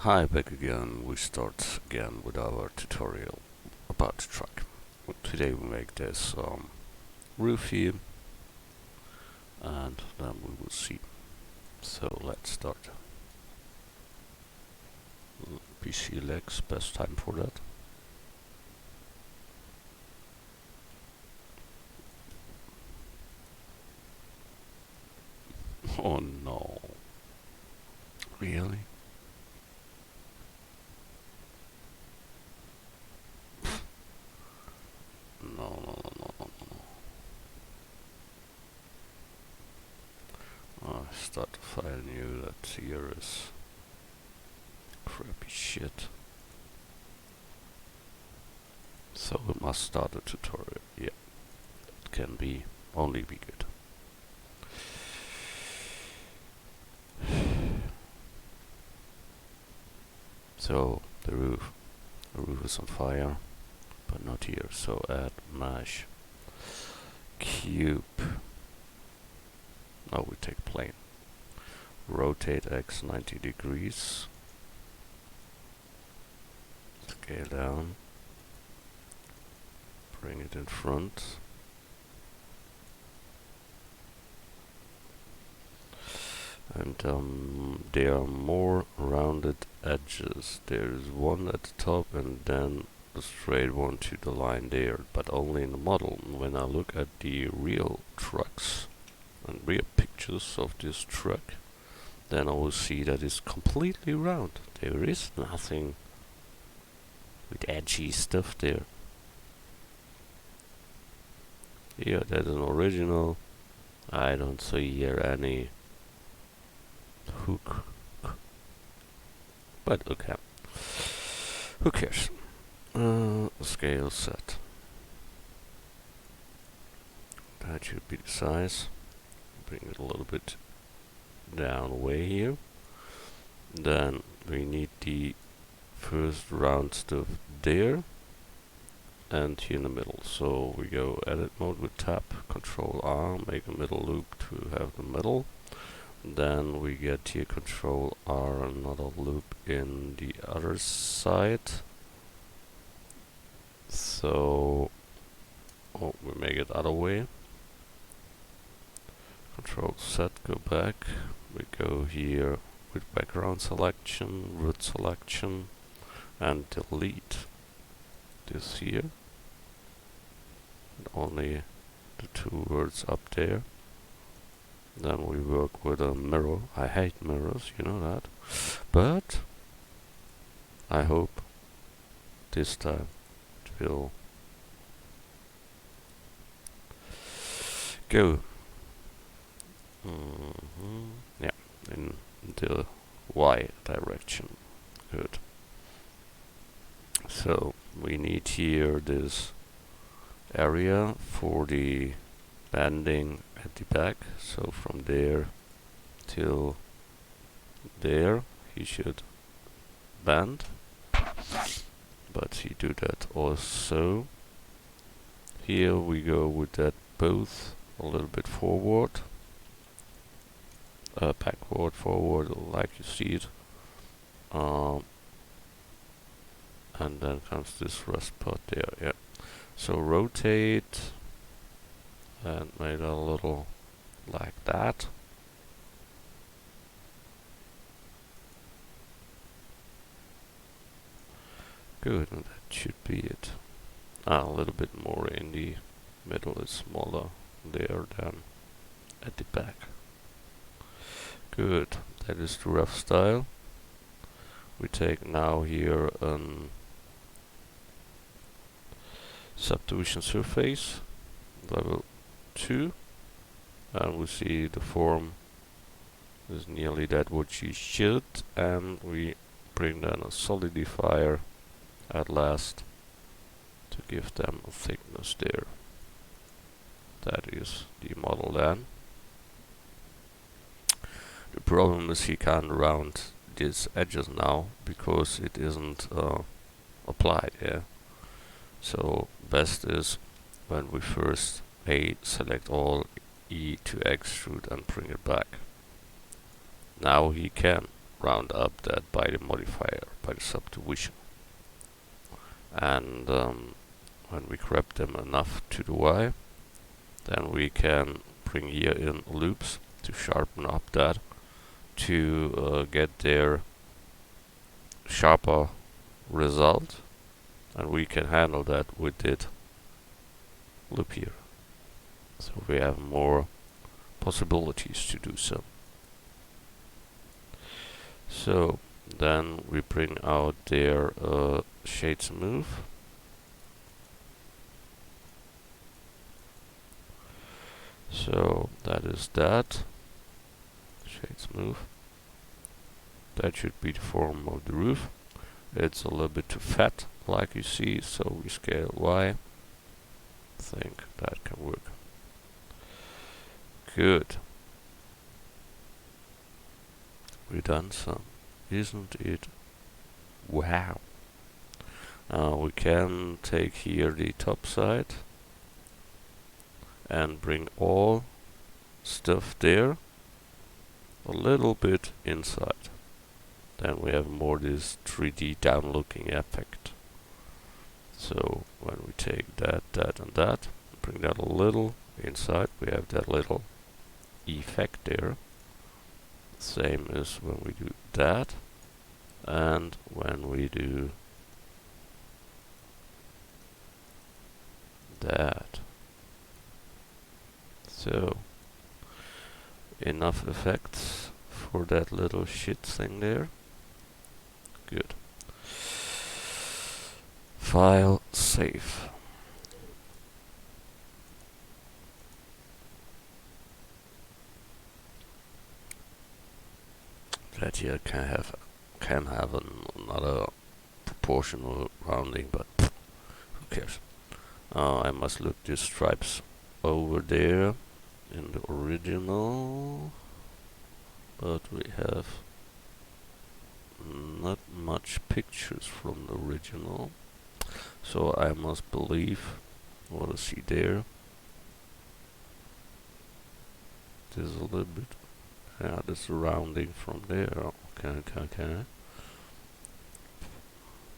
Hi, back again. We start again with our tutorial about the truck. Today we make this roof here, and then we will see. So let's start. PC legs, best time for that. Oh no. Really? No. I start to find you that here is crappy shit. So we must start a tutorial. Yeah, it can be only be good. So the roof is on fire, but not here. So add mesh cube. Now we take plane. Rotate X 90 degrees. Scale down. Bring it in front. And there are more rounded edges. There is one at the top and then a straight one to the line there, but only in the model. When I look at the real trucks and real pictures of this truck, then I will see that it's completely round. There is nothing with edgy stuff there. Yeah, that's an original. I don't see here any hook. But okay. Who cares? Scale set. That should be the size. Bring it a little bit down away here. Then we need the first round stuff there and here in the middle. So we go edit mode with tab, control R, make a middle loop to have the middle. Then we get here control R, another loop in the other side. So we make it other way. Control Z, go back. We go here with background selection, root selection, and delete this here. And only the two words up there. Then we work with a mirror. I hate mirrors, you know that. But I hope this time it will go. Yeah, in the Y direction. Good. So we need here this area for the banding at the back. So from there till there he should bend, but he do that also. Here we go with that both a little bit forward, backward, forward, like you see it. And then comes this rust part there. Yeah. So rotate and make it a little like that. Good, and that should be it. A little bit more in the middle, it's smaller there than at the back. Good, that is the rough style. We take now here subdivision surface, level 2, and we see the form is nearly that what you should, and we bring down a solidifier at last to give them a thickness there. That is the model then. The problem is he can't round these edges now because it isn't applied. Yeah. So best is when we first select all, E to extrude and bring it back. Now he can round up that by the modifier, by the subdivision. And when we grab them enough to the Y, then we can bring here in loops to sharpen up that to get their sharper result, and we can handle that with it loop here. So we have more possibilities to do so. So then we bring out their shade smooth. So that is that. Shade smooth. That should be the form of the roof. It's a little bit too fat, like you see, so we scale Y. I think that can work. Good. We done some, isn't it? Wow. We can take here the top side and bring all stuff there a little bit inside. Then we have more this 3D down looking effect. So when we take that, that and that, bring that a little inside, we have that little effect there. Same as when we do that, and when we do that. So enough effects for that little shit thing there. Good. File, save. That here can have another proportional rounding, but who cares? I must look these stripes over there in the original, but we have not much pictures from the original, so I must believe what I see there. There's a little bit, yeah, this rounding from there. Okay.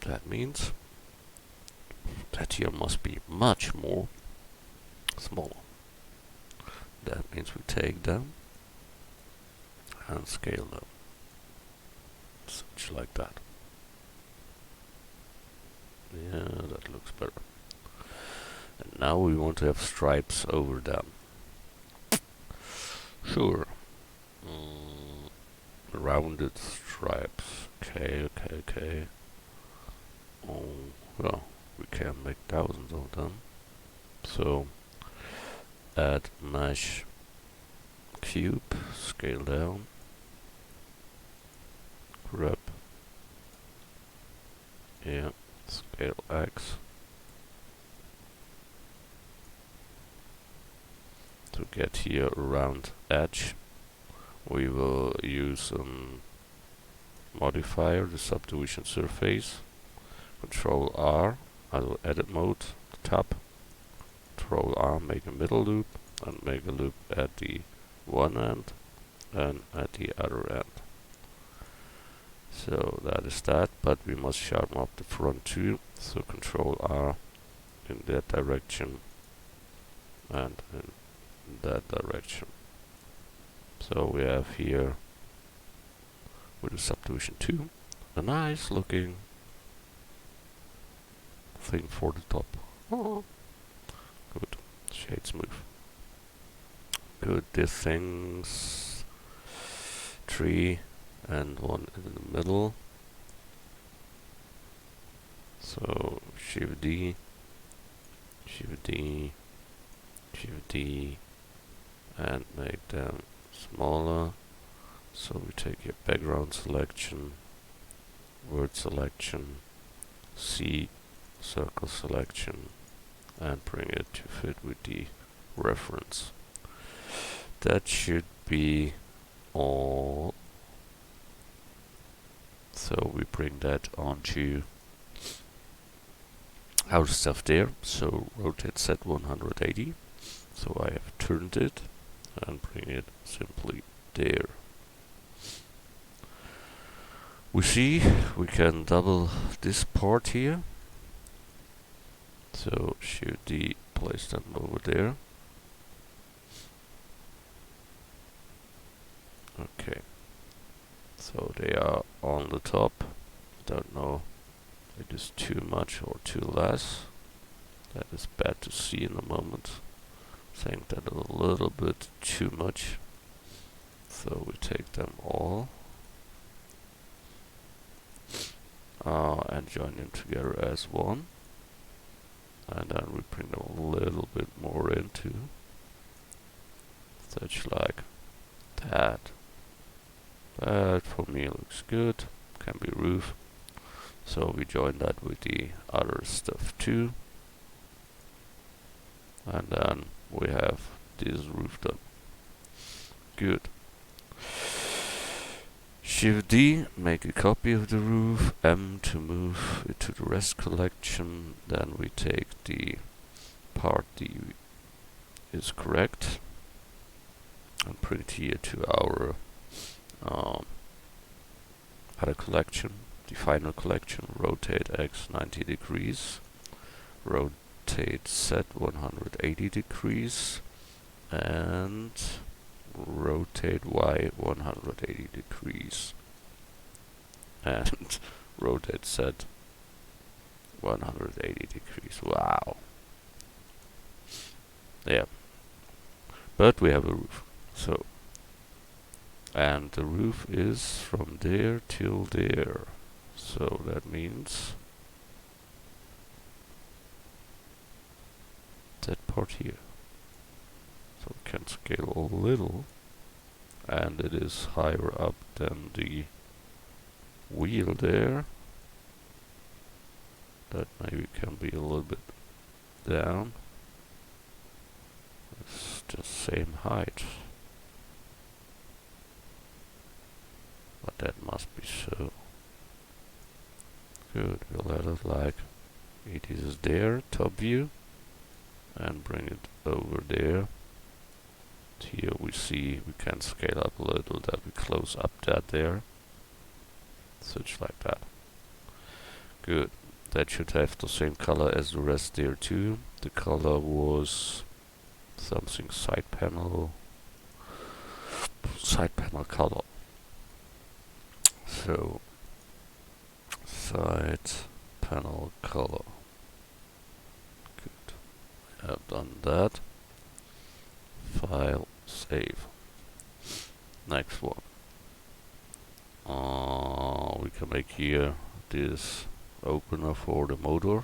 That means that here must be much more smaller. That means we take them and scale them. Such like that. Yeah, that looks better. And now we want to have stripes over them. Sure. Rounded stripes. Okay. Oh, well, we can make thousands of them. So, add mesh cube, scale down, grab, yeah, scale X, to get here a round edge. We will use a modifier, the subdivision surface, Control R, edit mode, the top, Control R, make a middle loop, and make a loop at the one end and at the other end. So that is that, but we must sharpen up the front too, so Control R in that direction and in that direction. So we have here, with the subdivision 2, a nice looking thing for the top. Oh. Good. Shade smooth. Good. This thing's 3 and 1 in the middle. So Shift D, Shift D, Shift D, and make them smaller. So we take your background selection, word selection, C, circle selection, and bring it to fit with the reference. That should be all. So we bring that onto our stuff there. So rotate set 180. So I have turned it and bring it simply there. We see we can double this part here. So Shift D, place them over there. Okay. So they are on the top. Don't know if it is too much or too less. That is bad to see in the moment. I think that a little bit too much. So we take them all and join them together as one. And then we bring them a little bit more into such like that. That for me looks good. Can be roof. So we join that with the other stuff too. And then we have this roof done. Good. Shift D, make a copy of the roof. M to move it to the rest collection. Then we take the part D is correct and bring it here to our other collection, the final collection. Rotate X 90 degrees. Rotate Z 180 degrees. And rotate Y 180 degrees. And rotate Z 180 degrees. Wow. Yeah. But we have a roof. So, and the roof is from there till there. So that means that part here. So we can scale a little, and it is higher up than the wheel there. That maybe can be a little bit down. It's the same height. But that must be so. Good, we'll let it like it is there, top view, and bring it over there. Here we see we can scale up a little, that we close up that there. Such like that. Good. That should have the same color as the rest there too. The color was something side panel color. So side panel color. Good. I have done that. File, save. Next one. We can make here this opener for the motor.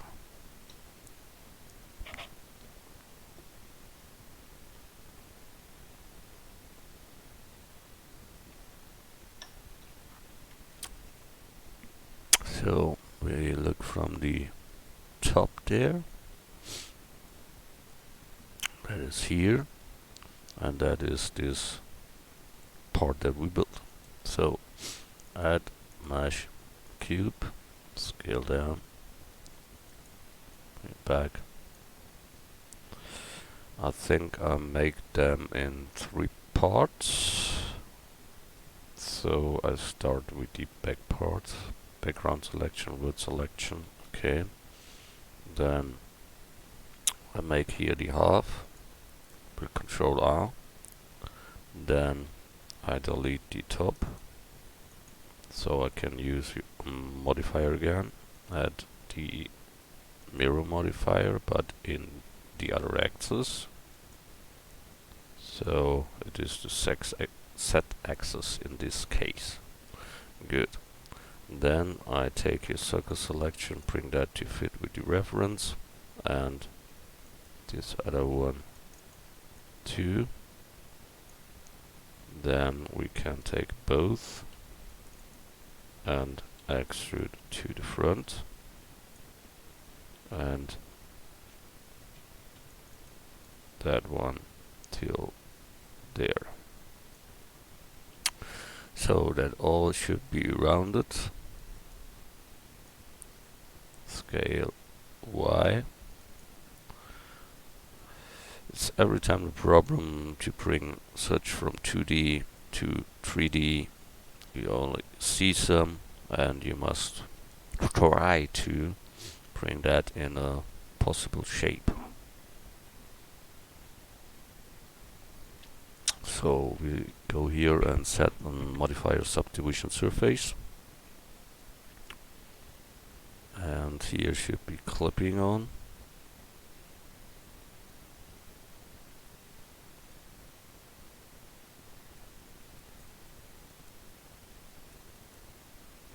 So we look from the top there. That is here. And that is this part that we built. So add mesh cube, scale down, bring it back. I think I make them in 3 parts. So I start with the back part, background selection, wood selection, okay. Then I make here the half, with Control R. Then I delete the top, so I can use modifier again, add the mirror modifier, but in the other axis. So it is the Z axis in this case. Good. Then I take a circle selection, bring that to fit with the reference, and this other one too. Then we can take both and extrude to the front, and that one till there. So that all should be rounded. Scale Y. It's every time the problem to bring such from 2D to 3D. You only see some, and you must try to bring that in a possible shape. So we go here and set and modifier subdivision surface, and here should be clipping on.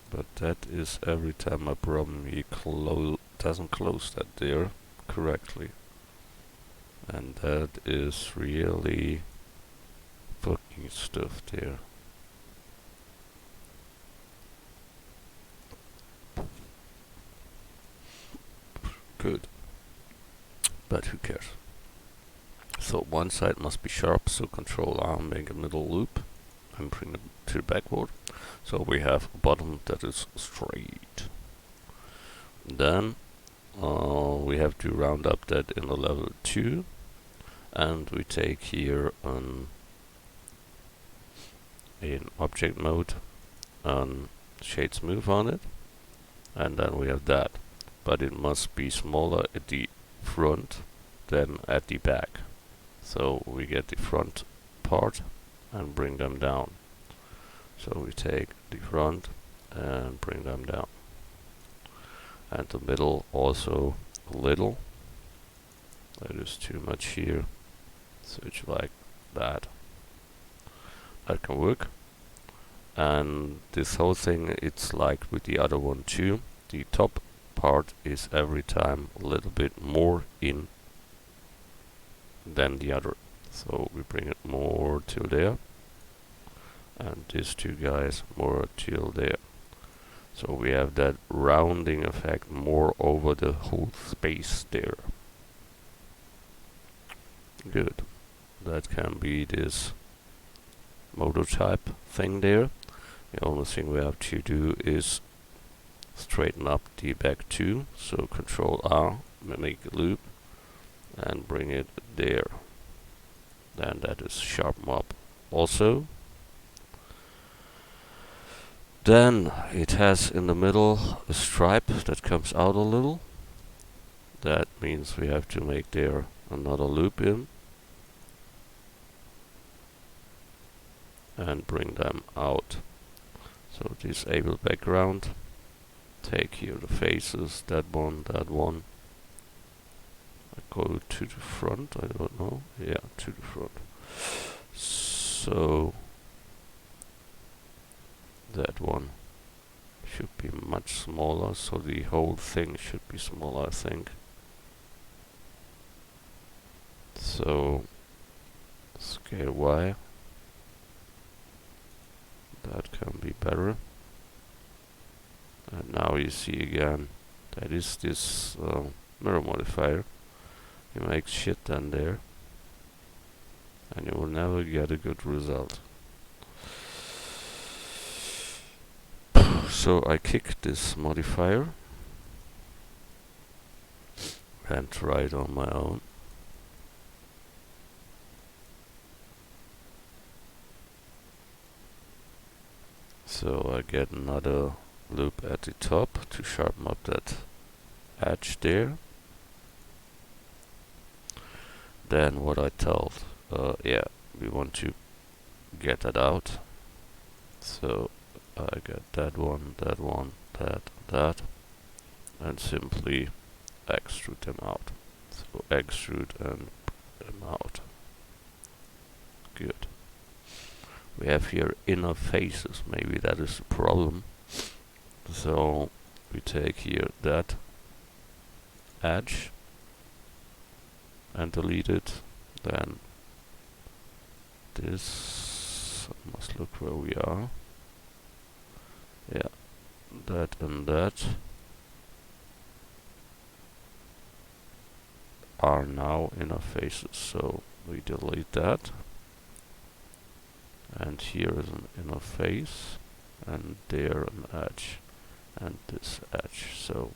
But that is every time a problem. He doesn't close that there correctly, and that is really fucking stuff there. Good, but who cares? So one side must be sharp, so Control R, make a middle loop and bring it to the backboard. So we have a bottom that is straight. Then we have to round up that in the level 2, and we take here in object mode shade smooth on it, and then we have that, but it must be smaller at the front than at the back. So we get the front part and bring them down. So we take the front and bring them down, and the middle also a little. That is too much here, so it's like that. That can work. And this whole thing, it's like with the other one too. The top part is every time a little bit more in than the other. So we bring it more till there, and these two guys more till there. So we have that rounding effect more over the whole space there. Good. That can be this motor type thing there. The only thing we have to do is straighten up the back two. So Control R, make a loop, and bring it there. Then that is sharpen up also. Then it has in the middle a stripe that comes out a little. That means we have to make there another loop in and bring them out. So disable background, take here the faces, that one, I go to the front, I don't know, yeah, to the front. So that one should be much smaller, so the whole thing should be smaller, I think. So scale Y, that can be better. And now you see again, that is this mirror modifier. You make shit down there, and you will never get a good result. So I kick this modifier and try it on my own. So I get another loop at the top to sharpen up that edge there. Then what I told, yeah, we want to get that out. So I get that one, that, and simply extrude them out. So extrude and put them out. Good. We have here inner faces, maybe that is the problem. So we take here that edge and delete it. Then this, I must look where we are. Yeah, that and that are now inner faces, so we delete that. And here is an inner face, and there an edge, and this edge. So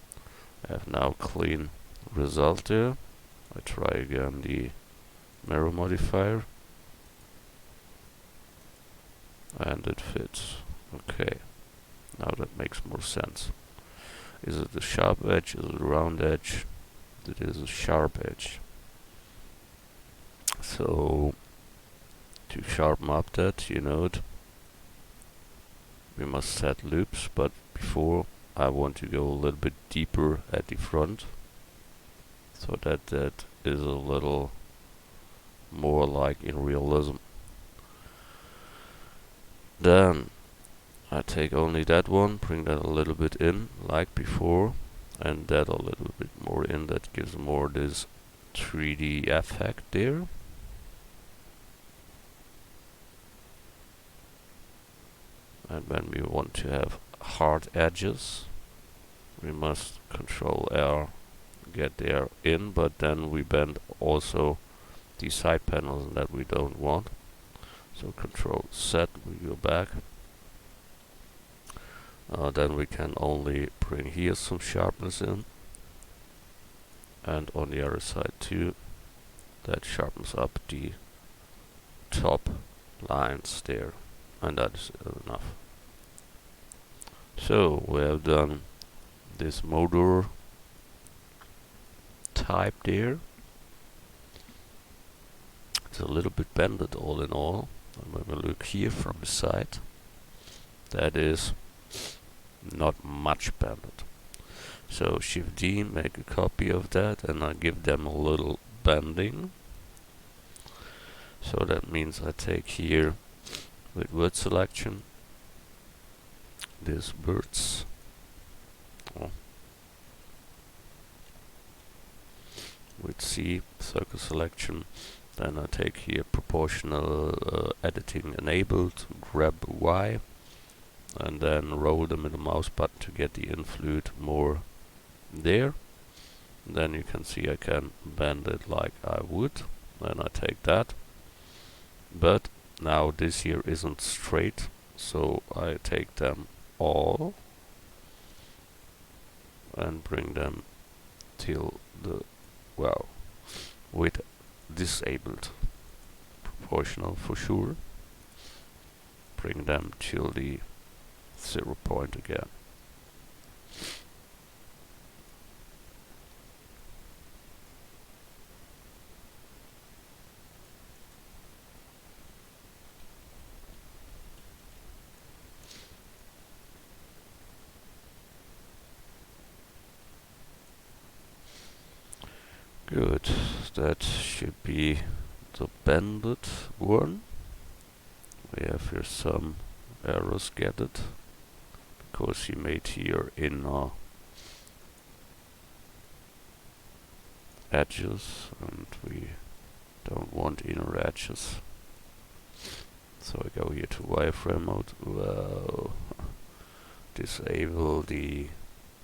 I have now clean result there. I try again the mirror modifier, and it fits. Okay, Now that makes more sense. Is it a sharp edge? Is it a round edge? It is a sharp edge. So to sharpen up that, we must set loops, but before I want to go a little bit deeper at the front, so that is a little more like in realism. Then I take only that one, bring that a little bit in like before, and that a little bit more in. That gives more this 3D effect there. And when we want to have hard edges, we must Control R, get there in, but then we bend also the side panels that we don't want. So Control Z, we go back. Then we can only bring here some sharpness in, and on the other side too. That sharpens up the top lines there, and that is enough. So we have done this motor type there. It's a little bit bended all in all. And when we look here from the side, that is not much bended. So Shift D, make a copy of that, and I give them a little bending. So that means I take here with word selection this birds. With C, circle selection. Then I take here proportional editing enabled, grab Y, and then roll them with the mouse button to get the influence more there. Then you can see I can bend it like I would. Then I take that. But now this here isn't straight, so I take them all and bring them till the, with disabled proportional for sure. Bring them till the 0 point again. Good, that should be the bended one. We have here some errors gathered, because he made here inner edges, and we don't want inner edges. So I go here to wireframe mode. Well, disable the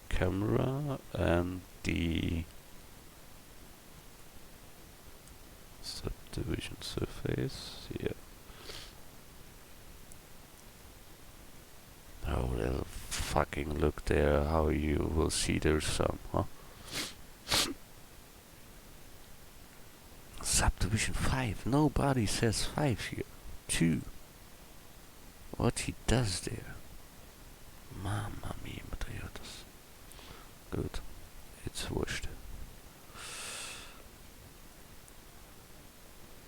camera and the subdivision surface. Yeah. Oh, little fucking look there, how you will see there's some, huh? Subdivision 5, nobody says 5 here. 2. What he does there. Mamma mia, Matriotas. Good. It's washed.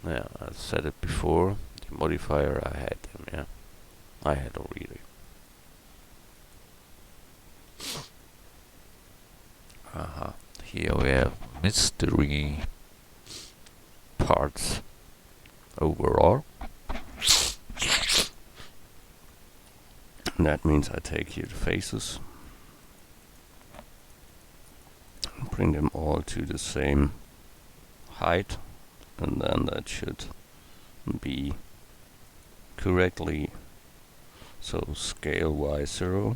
Yeah, I said it before. The modifier, I had them, yeah. I had already. Here we have mystery parts overall. And that means I take here the faces, bring them all to the same height, and then that should be correctly, so scale Y0.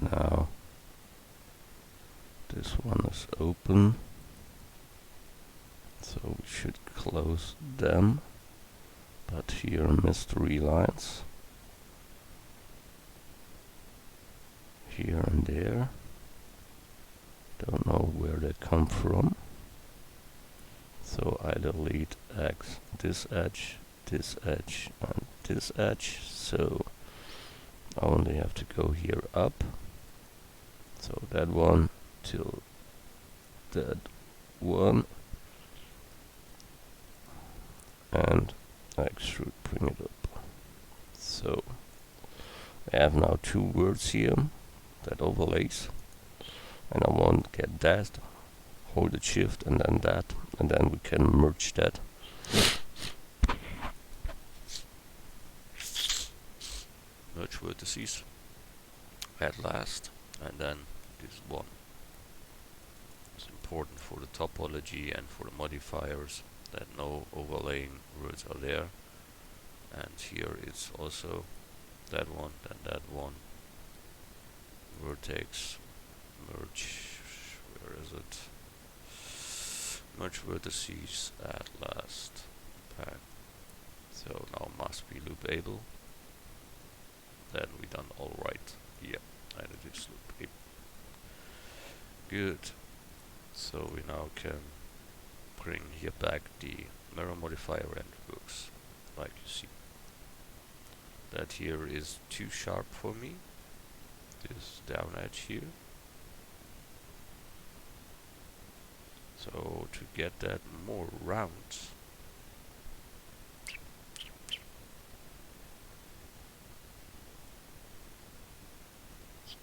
Now this one is open, so we should close them, but here mystery lines here and there, don't know where they come from, So I delete this edge, and this edge. So I only have to go here up. So that one till that one, and I should bring it up. So I have now two words here that overlays, and I want to get that, hold it shift and then that, and then we can merge that. Merge vertices at last, and then this one. It's important for the topology and for the modifiers that no overlaying words are there. And here it's also that one, then that one. Vertex, merge, where is it? Merge vertices at last. Pack. So now must be loop able. Then we done all right. Yeah, and it is loop able. Good. So we now can bring here back the mirror modifier and it works like you see. That here is too sharp for me. This down edge here. So to get that more round, is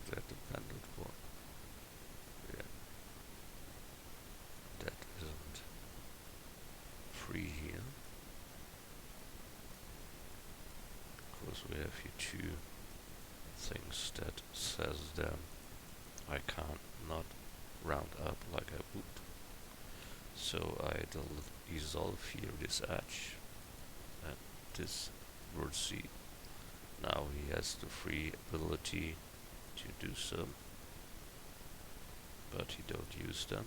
that the banded one? Yeah, that isn't free here. Because we have here two things that says then I can't not round up like I would. So I dissolve here this edge and this vertex. Now he has the free ability to do some, but he don't use them.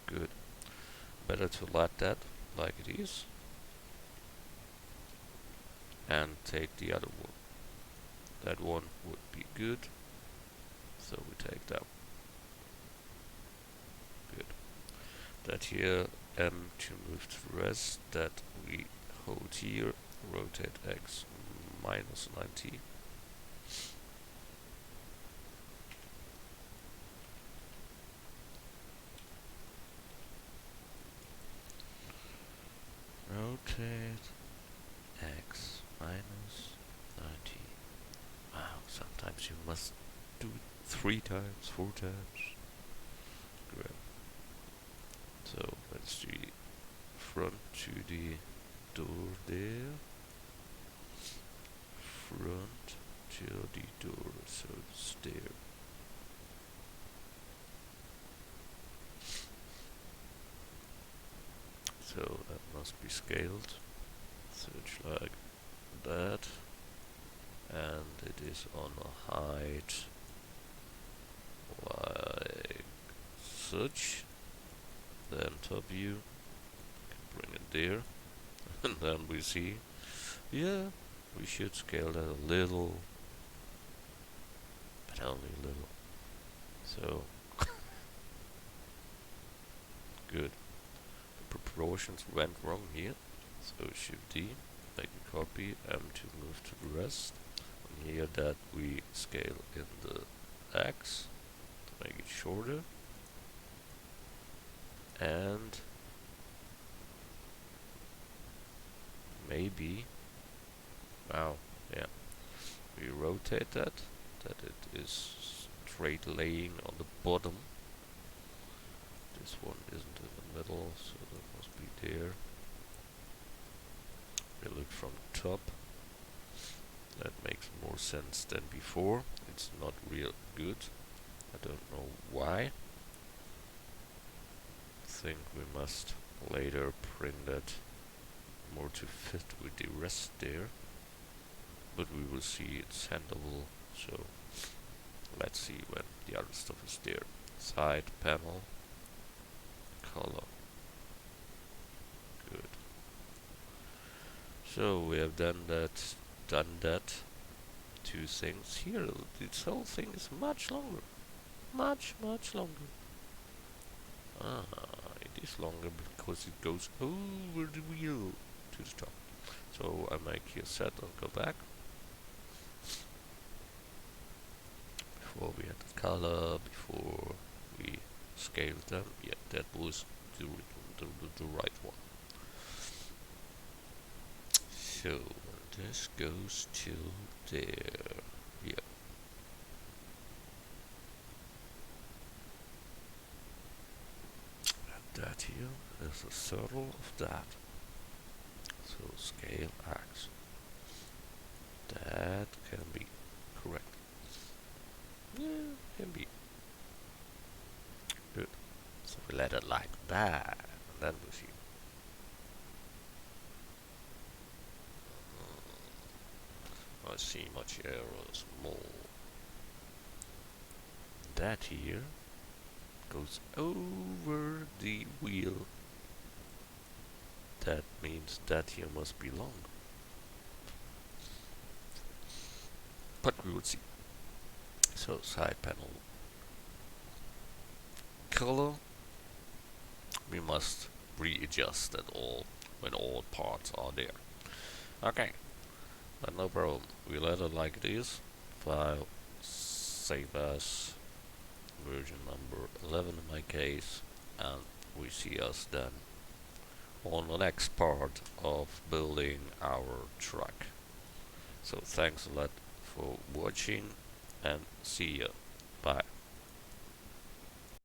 Good. Better to let that like it is and take the other one. That one would be good, so we take that. Good. That here M to move to the rest, that we hold here, rotate X minus 90. Rotate X minus 90. Wow, sometimes you must do it 3 times, 4 times. Great. So let's do front to the door there. Front to the door, so it's there. So that must be scaled. Such like that. And it is on a height like such. Then top view, can bring it there. And then we see, yeah, we should scale that a little, but only a little. So, good. The proportions went wrong here. So Shift D, make a copy, M to move to the rest. And here that we scale in the X to make it shorter. And maybe, wow, yeah, we rotate that it is straight laying on the bottom. This one isn't in the middle, so that must be there. We look from the top. That makes more sense than before. It's not real good. I don't know why. I think we must later bring that more to fit with the rest there. But we will see it's handleable, so let's see when the other stuff is there. Side panel, color. Good. So we have done that, two things. Here, this whole thing is much longer. much longer. Ah, it is longer because it goes over the wheel to the top. So I make here set and go back. Before we had the color, before we scaled them, yeah, that was the right one. So this goes to there. Yeah. And that here is a circle of that. So scale X. That can be correct. Yeah, can be. Good. So we let it like that. And then we see. I see much errors more. That here goes over the wheel. That means that here must be long. But we will see. So side panel color, we must readjust that all when all parts are there. Okay, but no problem. We let it like it is. File, save as, version number 11 in my case, and we see us then on the next part of building our truck. So thanks a lot for watching and see ya. Bye.